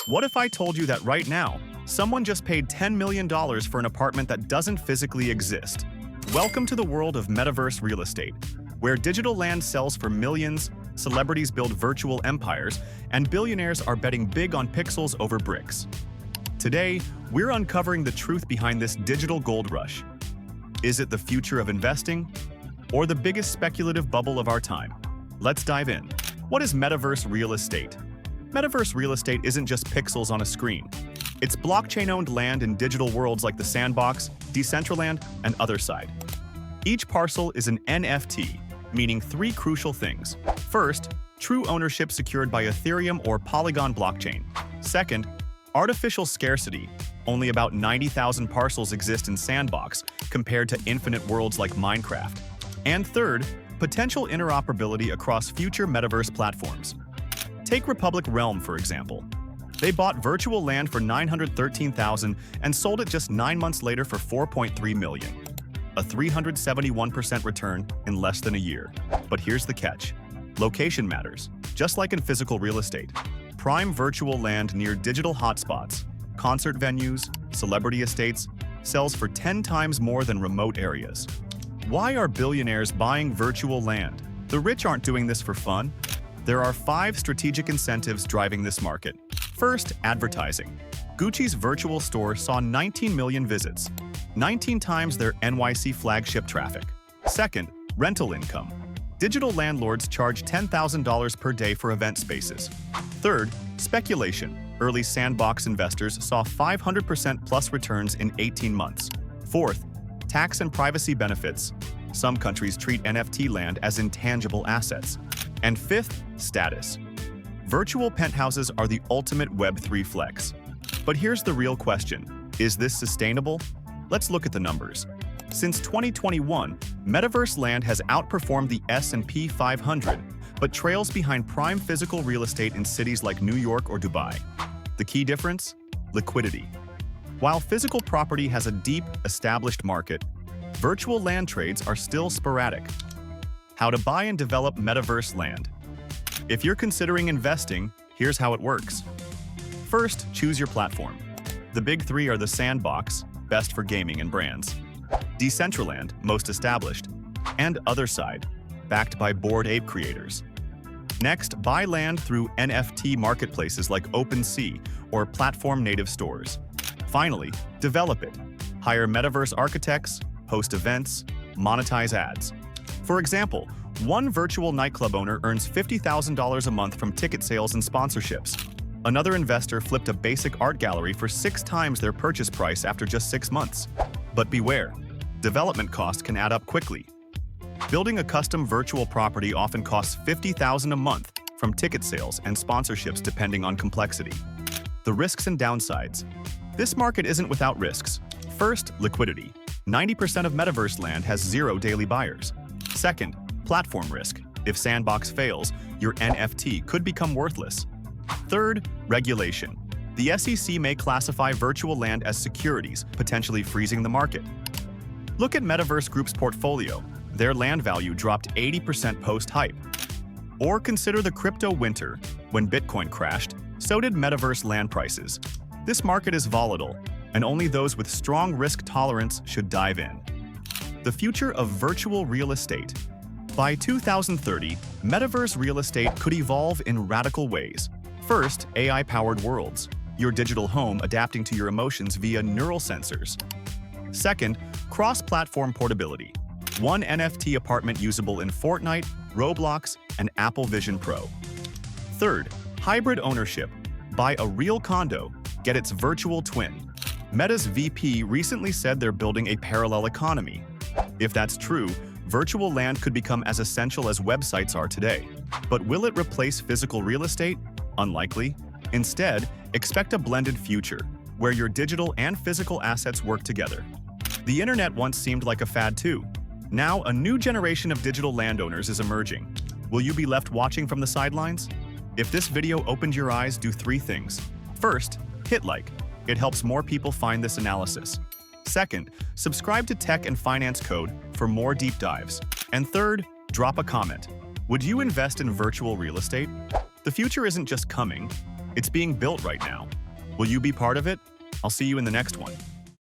What if I told you that right now, someone just paid $10 million for an apartment that doesn't physically exist? Welcome to the world of metaverse real estate, where digital land sells for millions, celebrities build virtual empires, and billionaires are betting big on pixels over bricks. Today, we're uncovering the truth behind this digital gold rush. Is it the future of investing, or the biggest speculative bubble of our time? Let's dive in. What is metaverse real estate? Metaverse real estate isn't just pixels on a screen. It's blockchain-owned land in digital worlds like the Sandbox, Decentraland, and Otherside. Each parcel is an NFT, meaning three crucial things. First, true ownership secured by Ethereum or Polygon blockchain. Second, artificial scarcity. Only about 90,000 parcels exist in Sandbox, compared to infinite worlds like Minecraft. And third, potential interoperability across future metaverse platforms. Take Republic Realm, for example. They bought virtual land for $913,000 and sold it just 9 months later for $4.3 million. A 371% return in less than a year. But here's the catch. Location matters, just like in physical real estate. Prime virtual land near digital hotspots, concert venues, celebrity estates, sells for 10 times more than remote areas. Why are billionaires buying virtual land? The rich aren't doing this for fun. There are 5 strategic incentives driving this market. First, advertising. Gucci's virtual store saw 19 million visits, 19 times their NYC flagship traffic. Second, rental income. Digital landlords charge $10,000 per day for event spaces. Third, speculation. Early Sandbox investors saw 500% plus returns in 18 months. Fourth, tax and privacy benefits. Some countries treat NFT land as intangible assets. And fifth, status. Virtual penthouses are the ultimate Web3 flex. But here's the real question. Is this sustainable? Let's look at the numbers. Since 2021, metaverse land has outperformed the S&P 500, but trails behind prime physical real estate in cities like New York or Dubai. The key difference? Liquidity. While physical property has a deep, established market, virtual land trades are still sporadic. How to buy and develop metaverse land. If you're considering investing, here's how it works. First, choose your platform. The big 3 are the Sandbox, best for gaming and brands, Decentraland, most established, and Otherside, backed by Bored Ape creators. Next, buy land through NFT marketplaces like OpenSea or platform-native stores. Finally, develop it. Hire metaverse architects, host events, monetize ads. For example, one virtual nightclub owner earns $50,000 a month from ticket sales and sponsorships. Another investor flipped a basic art gallery for 6 times their purchase price after just 6 months. But beware, development costs can add up quickly. Building a custom virtual property often costs $50,000 a month from ticket sales and sponsorships depending on complexity. The risks and downsides. This market isn't without risks. First, liquidity. 90% of metaverse land has 0 daily buyers. Second, platform risk. If Sandbox fails, your NFT could become worthless. Third, regulation. The SEC may classify virtual land as securities, potentially freezing the market. Look at Metaverse Group's portfolio. Their land value dropped 80% post-hype. Or consider the crypto winter. When Bitcoin crashed, so did metaverse land prices. This market is volatile, and only those with strong risk tolerance should dive in. The future of virtual real estate. By 2030, metaverse real estate could evolve in radical ways. First, AI-powered worlds, your digital home adapting to your emotions via neural sensors. Second, cross-platform portability. One NFT apartment usable in Fortnite, Roblox, and Apple Vision Pro. Third, hybrid ownership. Buy a real condo, get its virtual twin. Meta's VP recently said they're building a parallel economy. If that's true, virtual land could become as essential as websites are today. But will it replace physical real estate? Unlikely. Instead, expect a blended future, where your digital and physical assets work together. The internet once seemed like a fad too. Now, a new generation of digital landowners is emerging. Will you be left watching from the sidelines? If this video opened your eyes, do 3 things. First, hit like. It helps more people find this analysis. Second, subscribe to Tech and Finance Code for more deep dives. And third, drop a comment. Would you invest in virtual real estate? The future isn't just coming, it's being built right now. Will you be part of it? I'll see you in the next one.